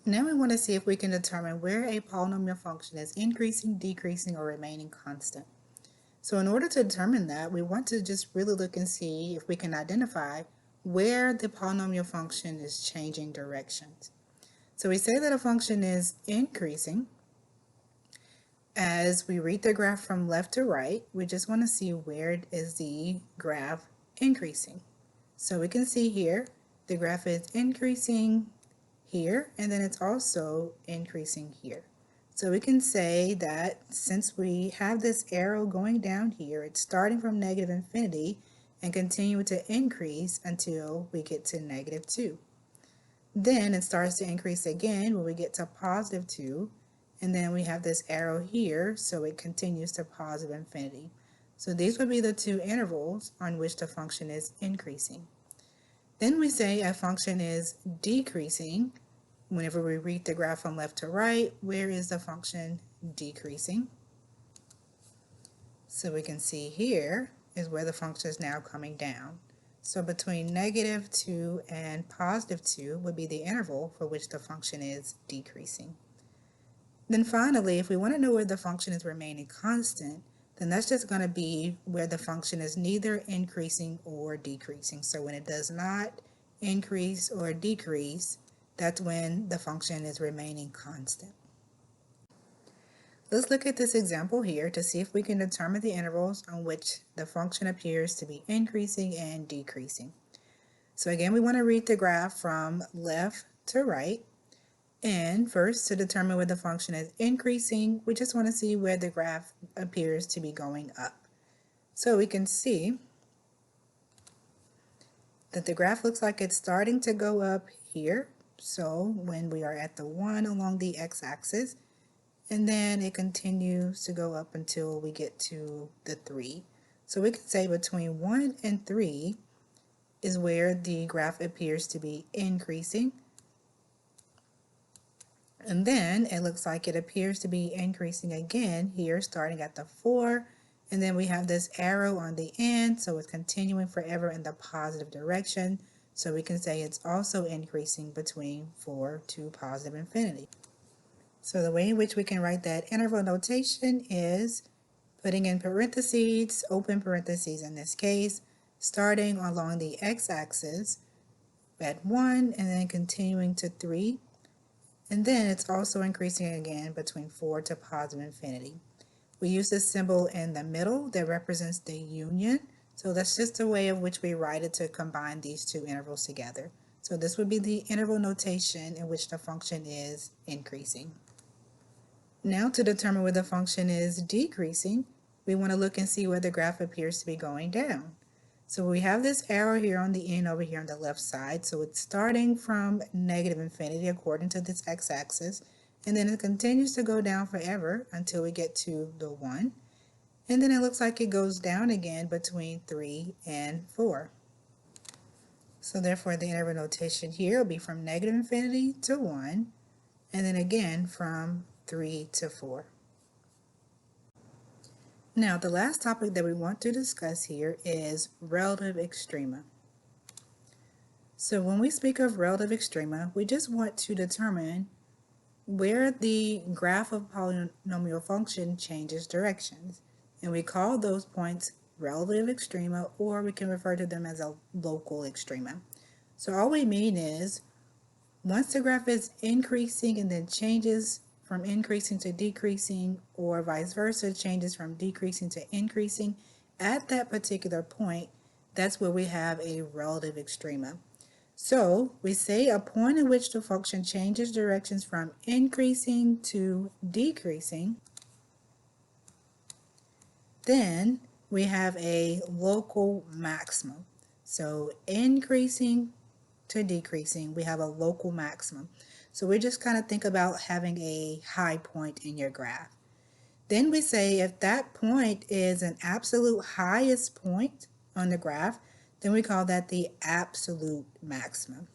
Now we want to see if we can determine where a polynomial function is increasing, decreasing, or remaining constant. So in order to determine that, we want to just really look and see if we can identify where the polynomial function is changing directions. So we say that a function is increasing. As we read the graph from left to right, we just want to see where is the graph increasing. So we can see here the graph is increasing here, and then it's also increasing here. So we can say that since we have this arrow going down here, it's starting from negative infinity and continuing to increase until we get to negative 2. Then it starts to increase again when we get to positive 2, and then we have this arrow here, so it continues to positive infinity. So these would be the two intervals on which the function is increasing. Then we say a function is decreasing. Whenever we read the graph from left to right, where is the function decreasing? So we can see here is where the function is now coming down. So between negative 2 and positive 2 would be the interval for which the function is decreasing. Then finally, if we want to know where the function is remaining constant, then that's just going to be where the function is neither increasing or decreasing. So when it does not increase or decrease, that's when the function is remaining constant. Let's look at this example here to see if we can determine the intervals on which the function appears to be increasing and decreasing. So again, we want to read the graph from left to right. And first, to determine where the function is increasing, we just want to see where the graph appears to be going up. So we can see that the graph looks like it's starting to go up here. So when we are at the 1 along the x-axis, and then it continues to go up until we get to the 3. So we can say between 1 and 3 is where the graph appears to be increasing. And then it looks like it appears to be increasing again here, starting at the 4. And then we have this arrow on the end, so it's continuing forever in the positive direction. So we can say it's also increasing between 4 to positive infinity. So the way in which we can write that interval notation is putting in parentheses, open parentheses in this case, starting along the x-axis at 1 and then continuing to 3. And then it's also increasing again between 4 to positive infinity. We use this symbol in the middle that represents the union. So that's just a way of which we write it to combine these two intervals together. So this would be the interval notation in which the function is increasing. Now to determine where the function is decreasing, we want to look and see where the graph appears to be going down. So we have this arrow here on the end over here on the left side. So it's starting from negative infinity according to this x-axis. And then it continues to go down forever until we get to the 1. And then it looks like it goes down again between 3 and 4. So therefore the interval notation here will be from negative infinity to 1. And then again from 3 to 4. Now, the last topic that we want to discuss here is relative extrema. So when we speak of relative extrema, we just want to determine where the graph of polynomial function changes directions. And we call those points relative extrema, or we can refer to them as a local extrema. So all we mean is once the graph is increasing and then changes from increasing to decreasing, or vice versa, changes from decreasing to increasing, at that particular point, that's where we have a relative extrema. So we say a point in which the function changes directions from increasing to decreasing, then we have a local maximum. So increasing to decreasing, we have a local maximum. So we just kind of think about having a high point in your graph. Then we say if that point is an absolute highest point on the graph, then we call that the absolute maximum.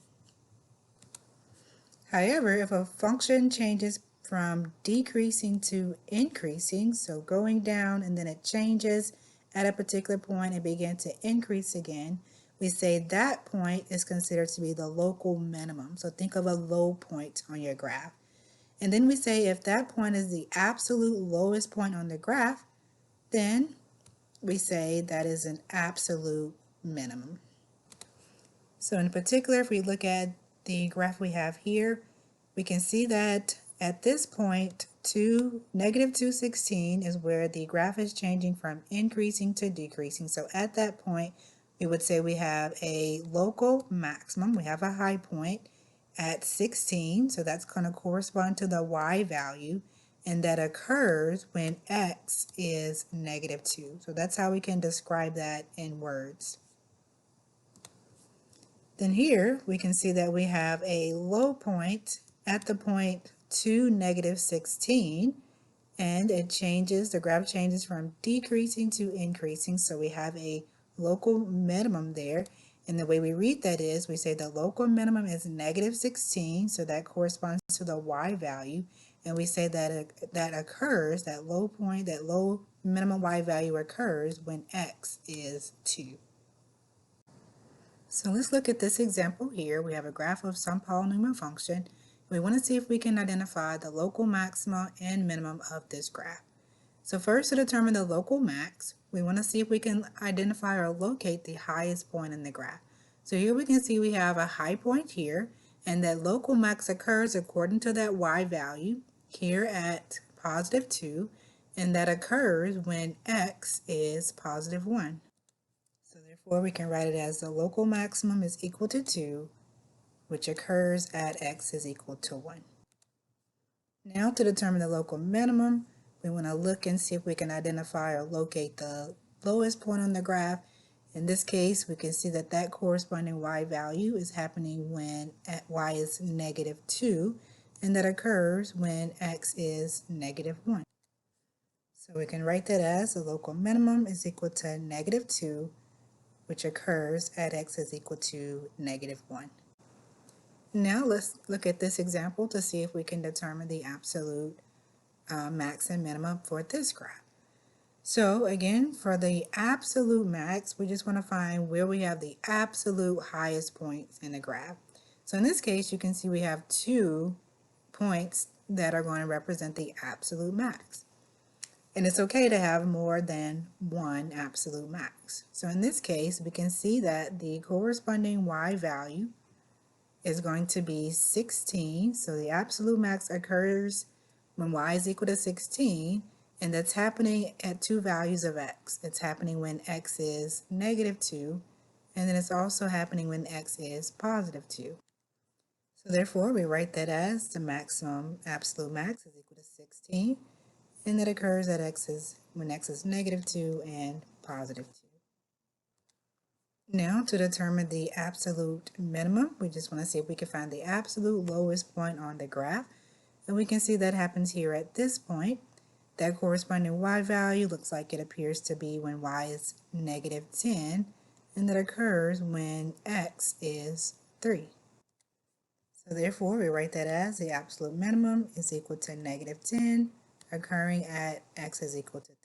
However, if a function changes from decreasing to increasing, so going down and then it changes at a particular point and begins to increase again, we say that point is considered to be the local minimum. So think of a low point on your graph. And then we say if that point is the absolute lowest point on the graph, then we say that is an absolute minimum. So in particular, if we look at the graph we have here, we can see that at this point, negative 216 is where the graph is changing from increasing to decreasing. So at that point, we would say we have a local maximum. We have a high point at 16. So that's going to correspond to the y value. And that occurs when x is negative 2. So that's how we can describe that in words. Then here we can see that we have a low point at the point 2, negative 16, and it changes, the graph changes from decreasing to increasing, so we have a local minimum there. And the way we read that is we say the local minimum is negative 16, so that corresponds to the y value, and we say that that occurs, that low point, that low minimum y value occurs when x is 2. So let's look at this example here. We have a graph of some polynomial function. We want to see if we can identify the local maxima and minimum of this graph. So first, to determine the local max, we want to see if we can identify or locate the highest point in the graph. So here we can see we have a high point here, and that local max occurs according to that y value here at positive 2, and that occurs when x is positive 1. So therefore we can write it as the local maximum is equal to 2, which occurs at x is equal to 1. Now to determine the local minimum, we want to look and see if we can identify or locate the lowest point on the graph. In this case, we can see that that corresponding y value is happening when y is negative 2, and that occurs when x is negative 1. So we can write that as the local minimum is equal to negative 2, which occurs at x is equal to negative 1. Now let's look at this example to see if we can determine the absolute max and minimum for this graph. So again, for the absolute max, we just want to find where we have the absolute highest points in the graph. So in this case, you can see we have 2 points that are going to represent the absolute max. And it's okay to have more than one absolute max. So in this case, we can see that the corresponding y value is going to be 16. So the absolute max occurs when y is equal to 16, and that's happening at two values of x. It's happening when x is negative 2, and then it's also happening when x is positive 2. So therefore, we write that as the maximum absolute max is equal to 16, and that occurs at when x is negative 2 and positive 2. Now, to determine the absolute minimum, we just want to see if we can find the absolute lowest point on the graph. And we can see that happens here at this point. That corresponding y value looks like it appears to be when y is negative 10, and that occurs when x is 3. So therefore, we write that as the absolute minimum is equal to negative 10, occurring at x is equal to 3.